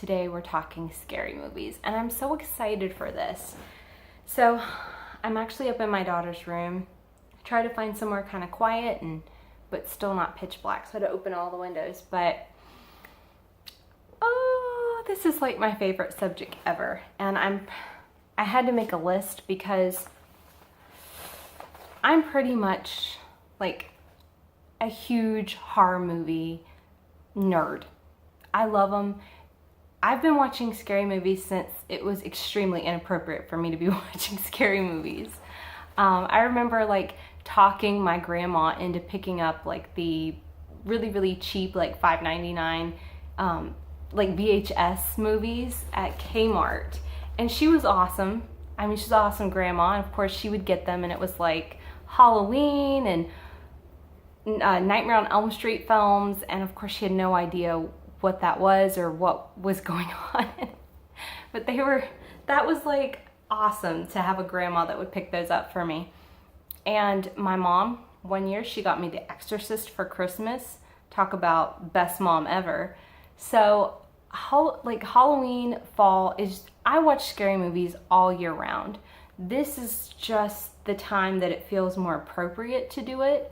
Today we're talking scary movies, and I'm so excited for this. So I'm actually up in my daughter's room. I try to find somewhere kind of quiet but still not pitch black, so I had to open all the windows. But oh, this is like my favorite subject ever, and I had to make a list because I'm pretty much like a huge horror movie nerd. I love them. I've been watching scary movies since it was extremely inappropriate for me to be watching scary movies. I remember like talking my grandma into picking up like the really cheap like $5.99 like VHS movies at Kmart, and she was awesome. I mean, she's an awesome grandma, and of course she would get them, and it was like Halloween and Nightmare on Elm Street films, and of course she had no idea what that was or what was going on. But that was like awesome to have a grandma that would pick those up for me. And my mom, one year she got me The Exorcist for Christmas. Talk about best mom ever. So like Halloween, fall I watch scary movies all year round. This is just the time that it feels more appropriate to do it,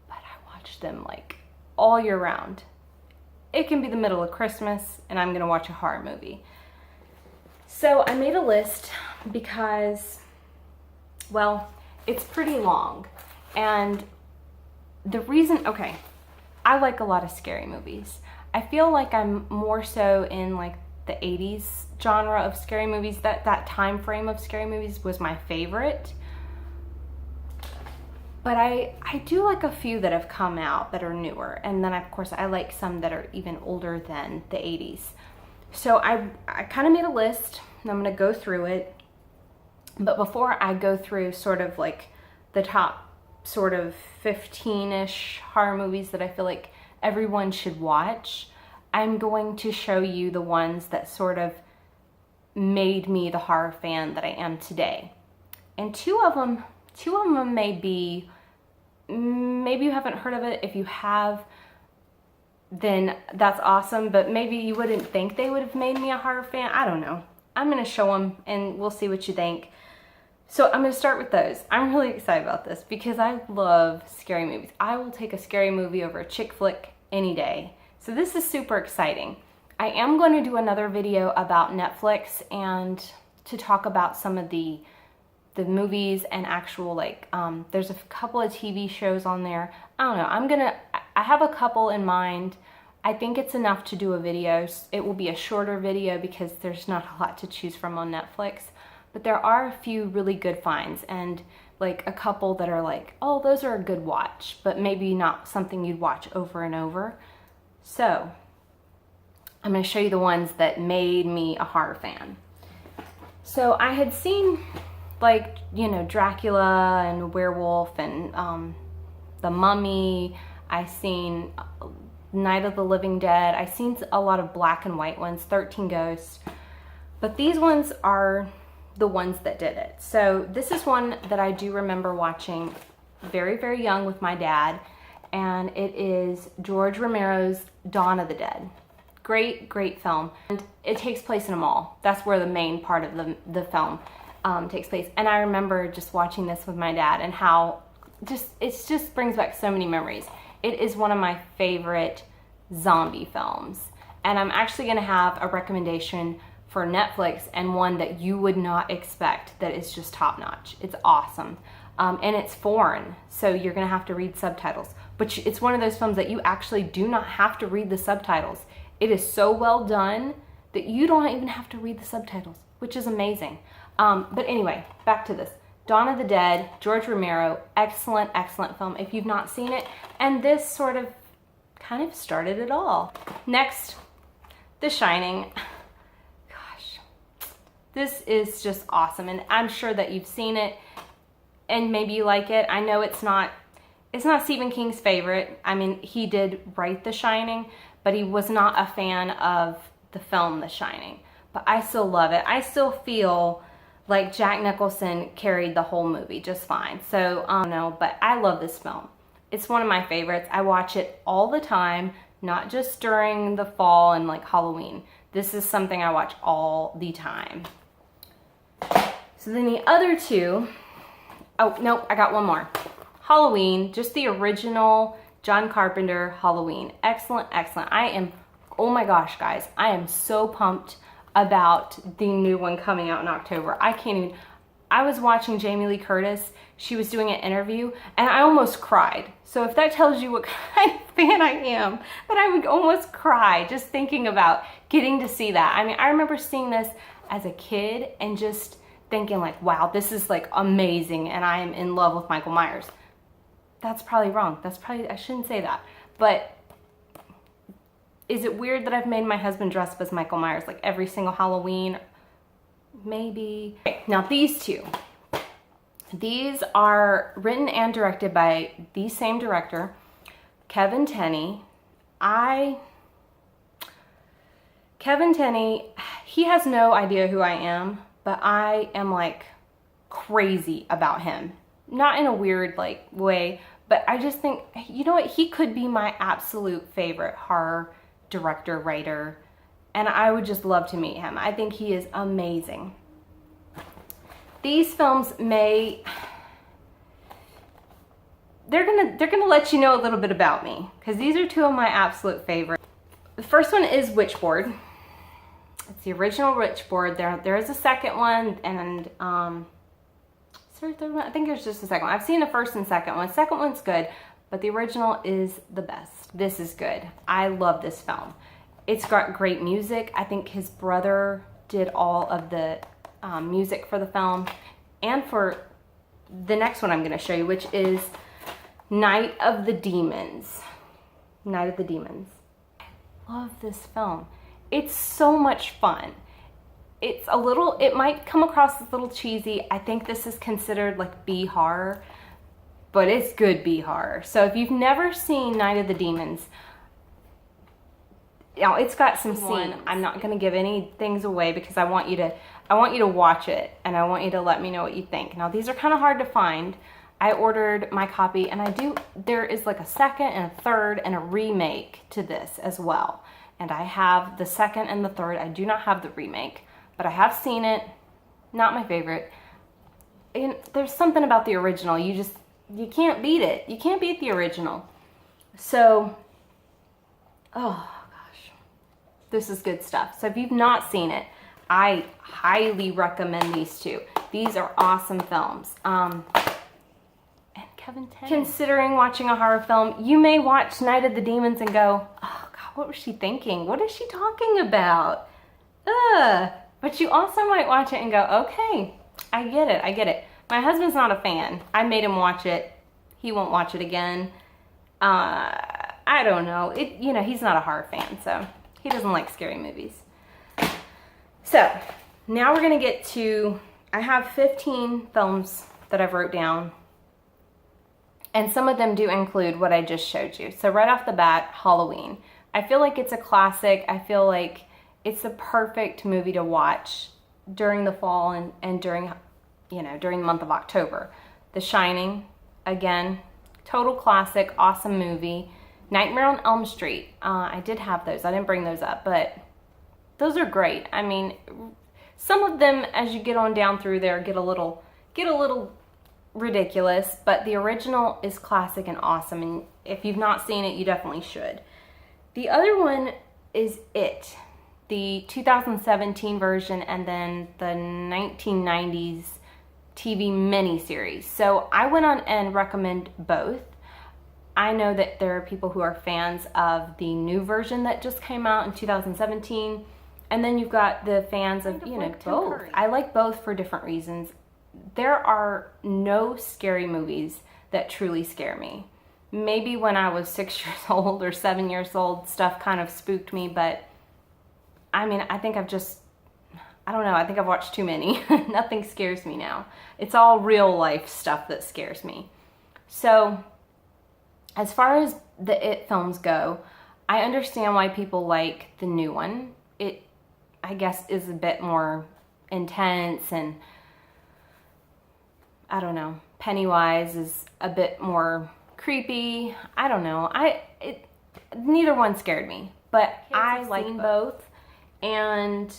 but I watch them like all year round. It can be the middle of Christmas and I'm gonna watch a horror movie. So I made a list because, well, it's pretty long. And the reason, okay, I like a lot of scary movies. I feel like I'm more so in like the 80s genre of scary movies. That time frame of scary movies was my favorite. But I do like a few that have come out that are newer. And then of course I like some that are even older than the 80s. So I kind of made a list and I'm gonna go through it. But before I go through sort of like the top sort of 15-ish horror movies that I feel like everyone should watch, I'm going to show you the ones that sort of made me the horror fan that I am today. And two of them maybe you haven't heard of it. If you have, then that's awesome, but maybe you wouldn't think they would have made me a horror fan. I don't know. I'm gonna show them and we'll see what you think. So I'm gonna start with those. I'm really excited about this because I love scary movies. I will take a scary movie over a chick flick any day. So this is super exciting. I am going to do another video about Netflix and to talk about some of the movies and actual like, there's a couple of TV shows on there. I don't know, I have a couple in mind. I think it's enough to do a video. It will be a shorter video because there's not a lot to choose from on Netflix, but there are a few really good finds and like a couple that are like, oh, those are a good watch, but maybe not something you'd watch over and over. So I'm gonna show you the ones that made me a horror fan. So I had seen like, you know, Dracula and Werewolf and The Mummy. I seen Night of the Living Dead. I seen a lot of black and white ones, 13 Ghosts. But these ones are the ones that did it. So this is one that I do remember watching very young with my dad, and it is George Romero's Dawn of the Dead. Great film. And it takes place in a mall. That's where the main part of the film takes place. And I remember just watching this with my dad and how it just brings back so many memories. It is one of my favorite zombie films. And I'm actually gonna have a recommendation for Netflix and one that you would not expect that is just top notch. It's awesome. And it's foreign, so you're gonna have to read subtitles. But it's one of those films that you actually do not have to read the subtitles. It is so well done that you don't even have to read the subtitles, which is amazing. But anyway, back to this. Dawn of the Dead, George Romero, excellent film if you've not seen it. And this sort of kind of started it all. Next, The Shining. Gosh, this is just awesome. And I'm sure that you've seen it and maybe you like it. I know it's not Stephen King's favorite. I mean, he did write The Shining, but he was not a fan of the film The Shining. But I still love it. I still feel like Jack Nicholson carried the whole movie just fine. So, I don't know, but I love this film. It's one of my favorites. I watch it all the time, not just during the fall and like Halloween. This is something I watch all the time. So then the other two, oh, nope, I got one more. Halloween, just the original John Carpenter Halloween. Excellent, excellent. Oh my gosh, guys, I am so pumped about the new one coming out in October. I was watching Jamie Lee Curtis. She was doing an interview and I almost cried. So if that tells you what kind of fan I am, that I would almost cry just thinking about getting to see that. I mean, I remember seeing this as a kid and just thinking like, wow, this is like amazing and I am in love with Michael Myers. That's probably wrong. I shouldn't say that. But is it weird that I've made my husband dress up as Michael Myers like every single Halloween? Maybe. Okay, now these two. These are written and directed by the same director, Kevin Tenney. Kevin Tenney, he has no idea who I am, but I am like crazy about him. Not in a weird like way, but I just think, you know what, he could be my absolute favorite horror director, writer, and I would just love to meet him. I think he is amazing. These films they're gonna let you know a little bit about me, because these are two of my absolute favorites. The first one is Witchboard. It's the original Witchboard. There is a second one, and is there a third one? I think there's just a second one. I've seen the first and second one. The second one's good, but the original is the best. This is good. I love this film. It's got great music. I think his brother did all of the music for the film and for the next one I'm going to show you, which is Night of the Demons. Night of the Demons. I love this film. It's so much fun. It might come across as a little cheesy. I think this is considered like B horror, but it's good B horror. So if you've never seen Night of the Demons, you know, it's got some scenes. I'm not going to give any things away because I want you to watch it and I want you to let me know what you think. Now these are kind of hard to find. I ordered my copy and there is like a second and a third and a remake to this as well. And I have the second and the third. I do not have the remake, but I have seen it. Not my favorite. And there's something about the original. You can't beat it. You can't beat the original. So, oh gosh, this is good stuff. So if you've not seen it, I highly recommend these two. These are awesome films. And Kevin Tenney. Considering watching a horror film, you may watch Night of the Demons and go, oh God, what was she thinking? What is she talking about? But you also might watch it and go, okay, I get it. My husband's not a fan. I made him watch it. He won't watch it again. I don't know. He's not a horror fan, so he doesn't like scary movies. So now we're gonna get to, I have 15 films that I've wrote down, and some of them do include what I just showed you. So right off the bat, Halloween. I feel like it's a classic. I feel like it's the perfect movie to watch during the fall and during the month of October. The Shining, again, total classic, awesome movie. Nightmare on Elm Street. I did have those. I didn't bring those up, but those are great. I mean, some of them, as you get on down through there, get a little ridiculous, but the original is classic and awesome, and if you've not seen it, you definitely should. The other one is It, the 2017 version, and then the 1990s TV miniseries. So I went on and recommend both. I know that there are people who are fans of the new version that just came out in 2017, and then you've got the fans of both. I like both for different reasons. There are no scary movies that truly scare me. Maybe when I was 6 years old or 7 years old, stuff kind of spooked me, but I mean, I think I think I've watched too many. Nothing scares me now. It's all real life stuff that scares me. So as far as the It films go, I understand why people like the new one. It, I guess, is a bit more intense, and I don't know, Pennywise is a bit more creepy. I don't know. Neither one scared me, but I like both. and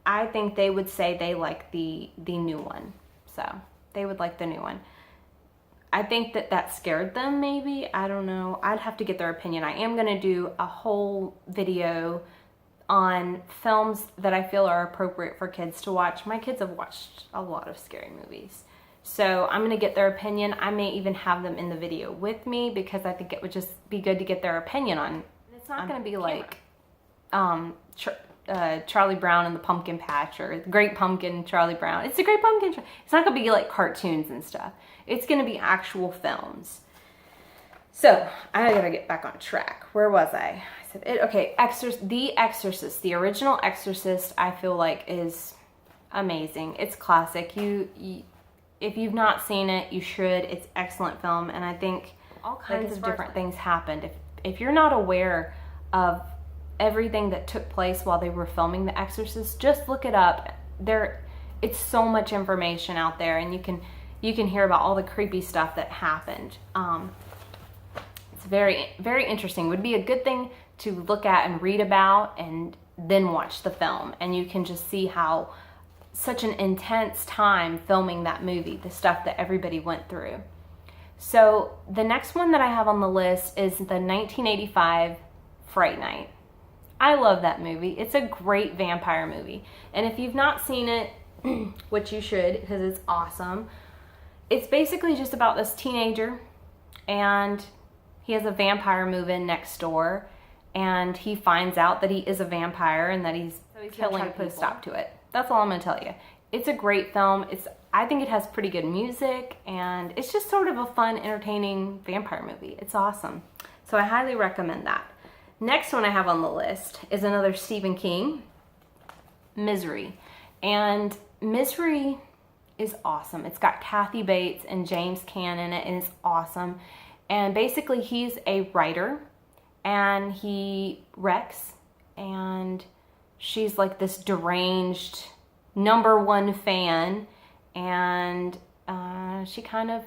I think they would say they like the new one. So they would like the new one. I think that scared them, maybe. I don't know. I'd have to get their opinion. I am going to do a whole video on films that I feel are appropriate for kids to watch. My kids have watched a lot of scary movies. So I'm going to get their opinion. I may even have them in the video with me because I think it would just be good to get their opinion on. It's not going to be like Charlie Brown and the Pumpkin Patch or the Great Pumpkin Charlie Brown. It's a Great Pumpkin. It's not going to be like cartoons and stuff. It's going to be actual films. So I gotta get back on track. Where was I? I said it. Okay, The Exorcist, the original Exorcist, I feel like is amazing. It's classic. You if you've not seen it, you should. It's excellent film, and I think all kinds of different things happened. If you're not aware of everything that took place while they were filming The Exorcist, just look it up. It's so much information out there, and you can hear about all the creepy stuff that happened. It's very, very interesting. Would be a good thing to look at and read about and then watch the film. And you can just see how such an intense time filming that movie, the stuff that everybody went through. So the next one that I have on the list is the 1985 Fright Night. I love that movie. It's a great vampire movie. And if you've not seen it, which you should because it's awesome, it's basically just about this teenager, and he has a vampire move in next door, and he finds out that he is a vampire and that he's killing people. Put a stop to it. That's all I'm going to tell you. It's a great film. I think it has pretty good music, and it's just sort of a fun, entertaining vampire movie. It's awesome. So I highly recommend that. Next one I have on the list is another Stephen King, Misery. And Misery is awesome. It's got Kathy Bates and James Caan in it, and it's awesome. And basically he's a writer, and he wrecks, and she's like this deranged #1 fan, and she kind of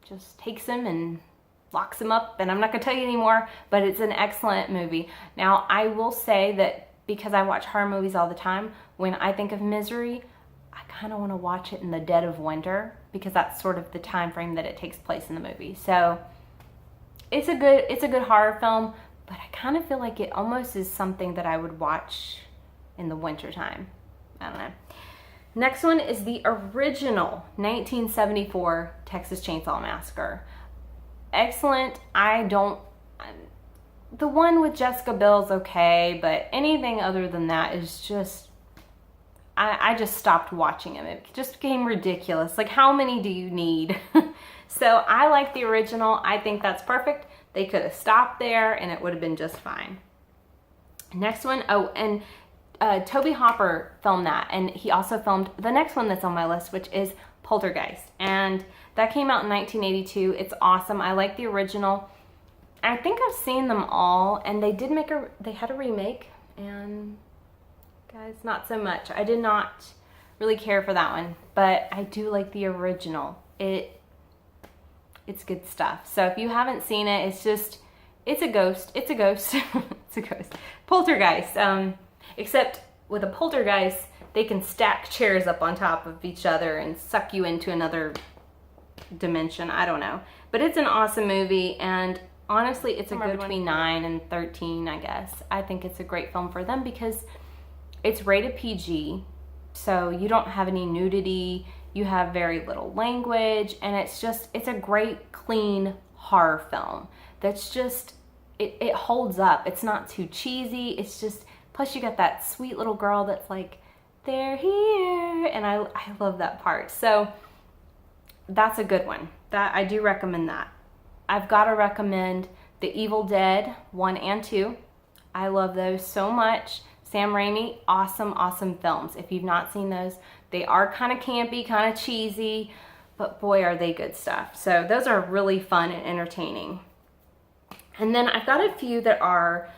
just takes him and locks him up, and I'm not gonna tell you anymore, but it's an excellent movie. Now I will say that because I watch horror movies all the time, when I think of Misery, I kind of want to watch it in the dead of winter because that's sort of the time frame that it takes place in the movie. So it's a good horror film, but I kind of feel like it almost is something that I would watch in the winter time. I don't know. Next one is the original 1974 Texas Chainsaw Massacre. Excellent. The one with Jessica Biel's okay, but anything other than that is just, I just stopped watching them. It just became ridiculous. Like, how many do you need? So I like the original. I think that's perfect. They could have stopped there and it would have been just fine. Next one, and Toby Hopper filmed that, and he also filmed the next one that's on my list, which is Poltergeist. And that came out in 1982. It's awesome. I like the original. I think I've seen them all, and they did they had a remake, and guys, not so much. I did not really care for that one, but I do like the original. It's good stuff. So if you haven't seen it, it's a ghost. It's a ghost. It's a ghost. Poltergeist. Except with a poltergeist, they can stack chairs up on top of each other and suck you into another dimension. I don't know. But it's an awesome movie, and honestly, it's a good between 9 and 13, I guess. I think it's a great film for them because it's rated PG, so you don't have any nudity, you have very little language, and it's a great, clean horror film that's just, it holds up. It's not too cheesy. It's just, plus you got that sweet little girl that's like, they're here, and I love that part. So that's a good one. That I do recommend that. I've got to recommend The Evil Dead 1 and 2. I love those so much. Sam Raimi, awesome, awesome films. If you've not seen those, they are kind of campy, kind of cheesy, but boy, are they good stuff. So those are really fun and entertaining. And then I've got a few that are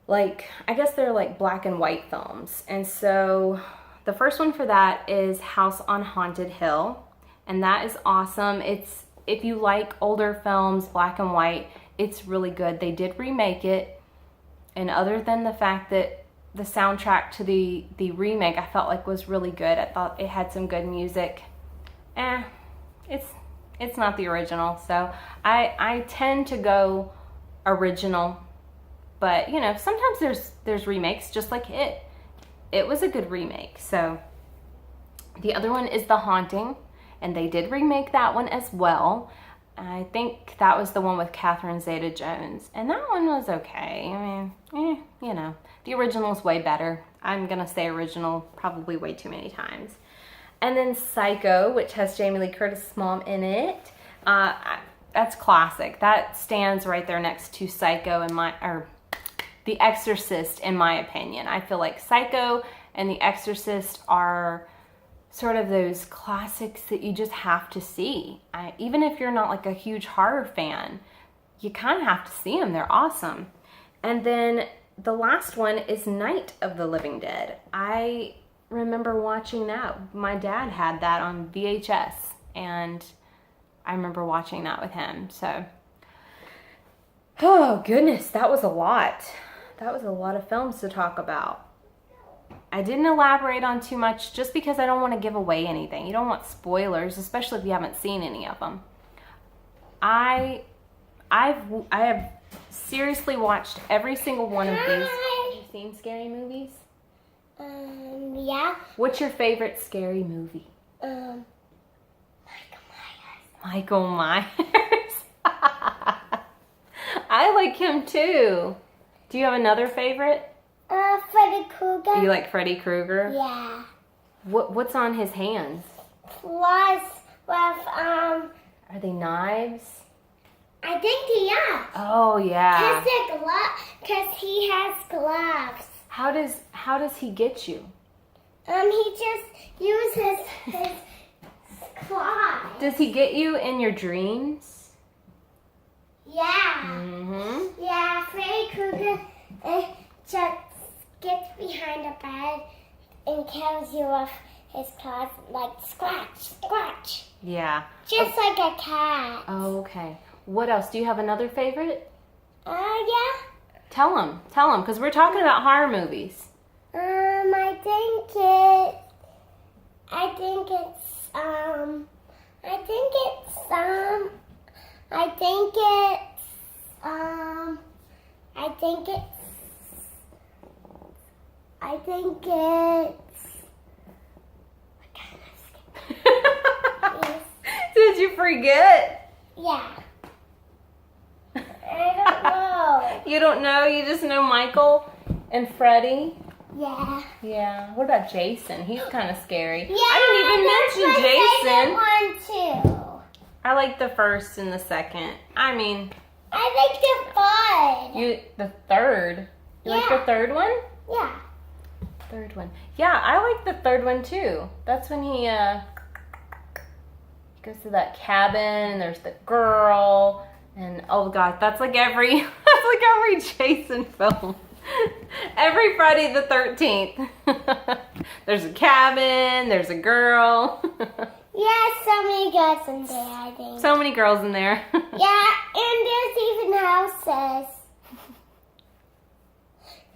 like, I guess they're like black and white films. And so the first one for that is House on Haunted Hill. And that is awesome. If you like older films, black and white, it's really good. They did remake it. And other than the fact that the soundtrack to the remake I felt like was really good. I thought it had some good music. It's not the original, so I tend to go original, but you know, sometimes there's remakes, just like it was a good remake. So the other one is The Haunting, and they did remake that one as well. I think that was the one with Catherine Zeta-Jones, and that one was okay. I mean, you know, the original's way better. I'm gonna say original probably way too many times. And then Psycho, which has Jamie Lee Curtis' mom in it. That's classic. That stands right there next to Psycho or The Exorcist, in my opinion. I feel like Psycho and The Exorcist are sort of those classics that you just have to see. Even if you're not like a huge horror fan, you kind of have to see them. They're awesome. And then the last one is Night of the Living Dead. I remember watching that. My dad had that on VHS, and I remember watching that with him. So, oh goodness, that was a lot. That was a lot of films to talk about. I didn't elaborate on too much just because I don't want to give away anything. You don't want spoilers, especially if you haven't seen any of them. I have seriously watched every single one of these. Have you seen scary movies? Yeah. What's your favorite scary movie? Michael Myers. Michael Myers. I like him too. Do you have another favorite? Freddy Krueger. You like Freddy Krueger? Yeah. What's on his hands? Plus, with, Are they knives? I think, yeah. Oh, yeah. Because he has gloves. How does he get you? He just uses his claws. Does he get you in your dreams? Yeah. Mm-hmm. Yeah, Freddy Krueger just gets behind the bed and kills you with his claws, like scratch, scratch. Yeah. Just like a cat. Oh, okay. What else? Do you have another favorite? Yeah. Tell him, because we're talking about horror movies. Did you forget? Yeah. I don't know. You don't know? You just know Michael and Freddy? Yeah. Yeah. What about Jason? He's kind of scary. Yeah, I didn't even mention Jason. One too. I like the first and the second. I mean, I like the the third. You like the third one? Yeah. Third one. Yeah, I like the third one too. That's when he goes to that cabin and there's the girl and oh god, that's like every Jason film. Every Friday the 13th. There's a cabin, there's a girl. Yeah, so many girls in there, I think. So many girls in there. Yeah, and there's even houses.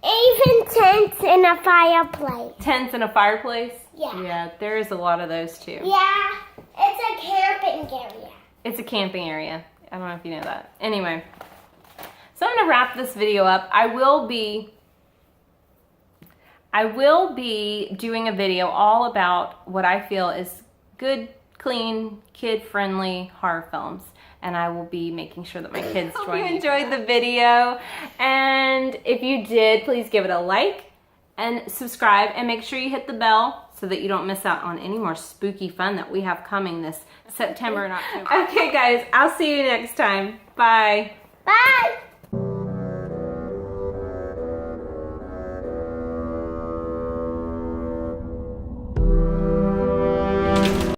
Even tents in a fireplace. Tents in a fireplace? Yeah. Yeah, there is a lot of those too. Yeah, it's a camping area. It's a camping area. I don't know if you know that. Anyway, so I'm going to wrap this video up. I will be doing a video all about what I feel is good, clean, kid-friendly horror films. And I will be making sure that my kids join me. Hope you enjoyed the video. And if you did, please give it a like and subscribe. And make sure you hit the bell so that you don't miss out on any more spooky fun that we have coming this September and October. Okay, guys, I'll see you next time. Bye. Bye.